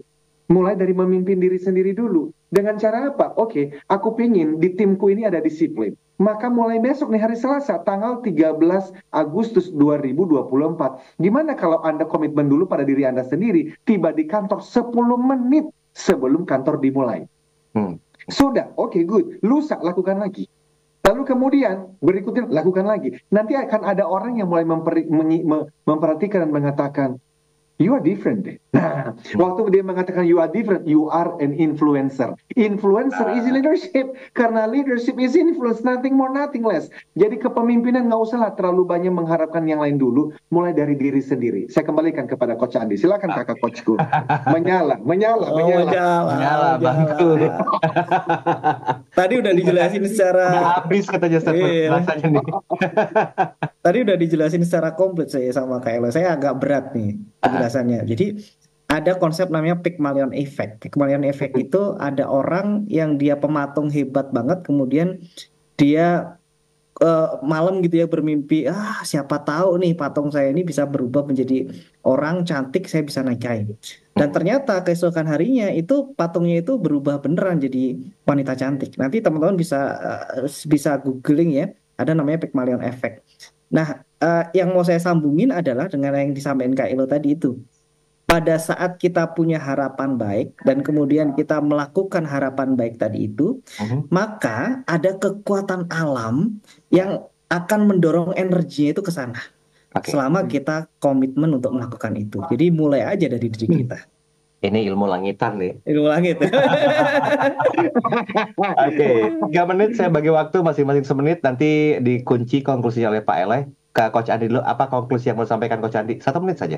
Mulai dari memimpin diri sendiri dulu. Dengan cara apa? Oke, aku pingin di timku ini ada disiplin. Maka mulai besok nih hari Selasa, tanggal 13 Agustus 2024. Gimana kalau Anda komitmen dulu pada diri Anda sendiri, tiba di kantor 10 menit sebelum kantor dimulai. Sudah, oke, good. Lusa, lakukan lagi. Lalu kemudian, berikutnya lakukan lagi. Nanti akan ada orang yang mulai memperhatikan dan mengatakan, you are different deh. Nah, waktu dia mengatakan you are different, you are an influencer. Influencer is leadership. Karena leadership is influence, nothing more, nothing less. Jadi kepemimpinan nggak usah lah terlalu banyak mengharapkan yang lain dulu. Mulai dari diri sendiri. Saya kembalikan kepada Coach Andi. Silakan kakak coachku. Menyala. Bangku. Tadi udah dijelasin secara habis katanya rasanya nih. Tadi udah dijelasin secara komplit saya sama Kak Elo. Saya agak berat nih penjelasannya. Jadi ada konsep namanya Pygmalion Effect. Pygmalion Effect itu ada orang yang dia pematung hebat banget, kemudian dia malam gitu ya bermimpi, siapa tahu nih patung saya ini bisa berubah menjadi orang cantik, saya bisa nikahin. Dan ternyata keesokan harinya itu patungnya itu berubah beneran jadi wanita cantik. Nanti teman-teman bisa googling ya, ada namanya Pygmalion Effect. Nah, yang mau saya sambungin adalah dengan yang disampaikan Kak Elo tadi itu. Pada saat kita punya harapan baik dan kemudian kita melakukan harapan baik tadi itu, maka ada kekuatan alam yang akan mendorong energinya itu ke sana. Selama kita komitmen untuk melakukan itu. Jadi mulai aja dari diri kita. Ini ilmu langitan nih. Ilmu langit. Oke, 3 menit saya bagi waktu masing-masing semenit. Nanti dikunci konklusinya oleh Pak Eloy. Ke Coach Andi dulu, apa konklusi yang mau sampaikan Coach Andi? 1 menit saja.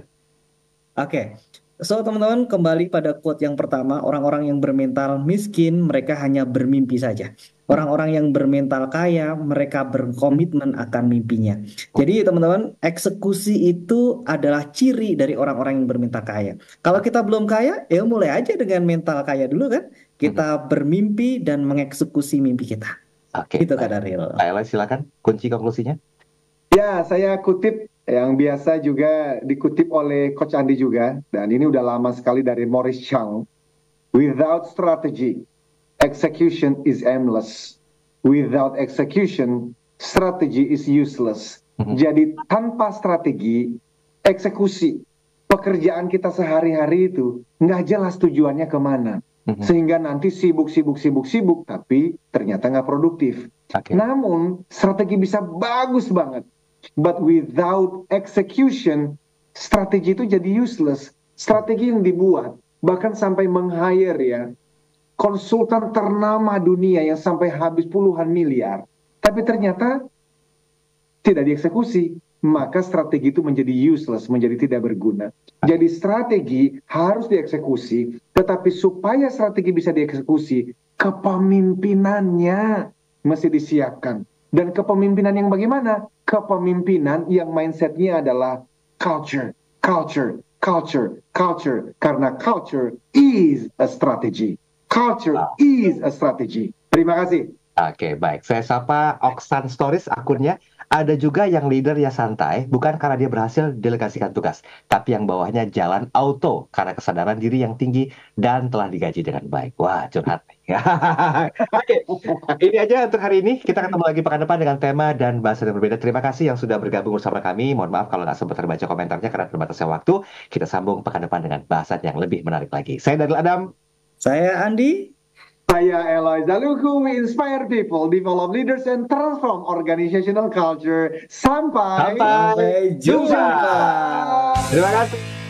Oke. So, teman-teman, kembali pada quote yang pertama, orang-orang yang bermental miskin, mereka hanya bermimpi saja. Orang-orang yang bermental kaya, mereka berkomitmen akan mimpinya. Jadi, teman-teman, eksekusi itu adalah ciri dari orang-orang yang bermental kaya. Kalau kita belum kaya, ya mulai aja dengan mental kaya dulu kan. Kita bermimpi dan mengeksekusi mimpi kita. Oke, Itu Kak Daryl. Pak Eloy, silakan kunci konklusinya. Ya, saya kutip yang biasa juga dikutip oleh Coach Andi juga, dan ini udah lama sekali dari Maurice Chang. Without strategy, execution is aimless. Without execution, strategy is useless. Jadi tanpa strategi, eksekusi, pekerjaan kita sehari-hari itu nggak jelas tujuannya kemana. Sehingga nanti sibuk, tapi ternyata nggak produktif. Namun, strategi bisa bagus banget. But without execution, strategi itu jadi useless. Strategi yang dibuat, bahkan sampai meng-hire ya, konsultan ternama dunia yang sampai habis puluhan miliar. Tapi ternyata tidak dieksekusi. Maka strategi itu menjadi useless, menjadi tidak berguna. Jadi strategi harus dieksekusi, tetapi supaya strategi bisa dieksekusi, kepemimpinannya mesti disiapkan. Dan kepemimpinan yang bagaimana? Kepemimpinan yang mindsetnya adalah culture. Karena culture is a strategy. Culture is a strategy. Terima kasih. Oke, baik. Saya sapa Oksan Stories akunnya. Ada juga yang leader ya santai, bukan karena dia berhasil delegasikan tugas, tapi yang bawahnya jalan auto karena kesadaran diri yang tinggi dan telah digaji dengan baik. Wah, curhat. Oke, ini aja untuk hari ini. Kita ketemu lagi pekan depan dengan tema dan bahasa yang berbeda. Terima kasih yang sudah bergabung bersama kami. Mohon maaf kalau nggak sempat terbaca komentarnya karena terbatasnya waktu. Kita sambung pekan depan dengan bahasan yang lebih menarik lagi. Saya Daryl Adam. Saya Andi. Saya Eloy Zaluku, we inspire people, develop leaders, and transform organizational culture. Sampai jumpa. jumpa. Terima kasih.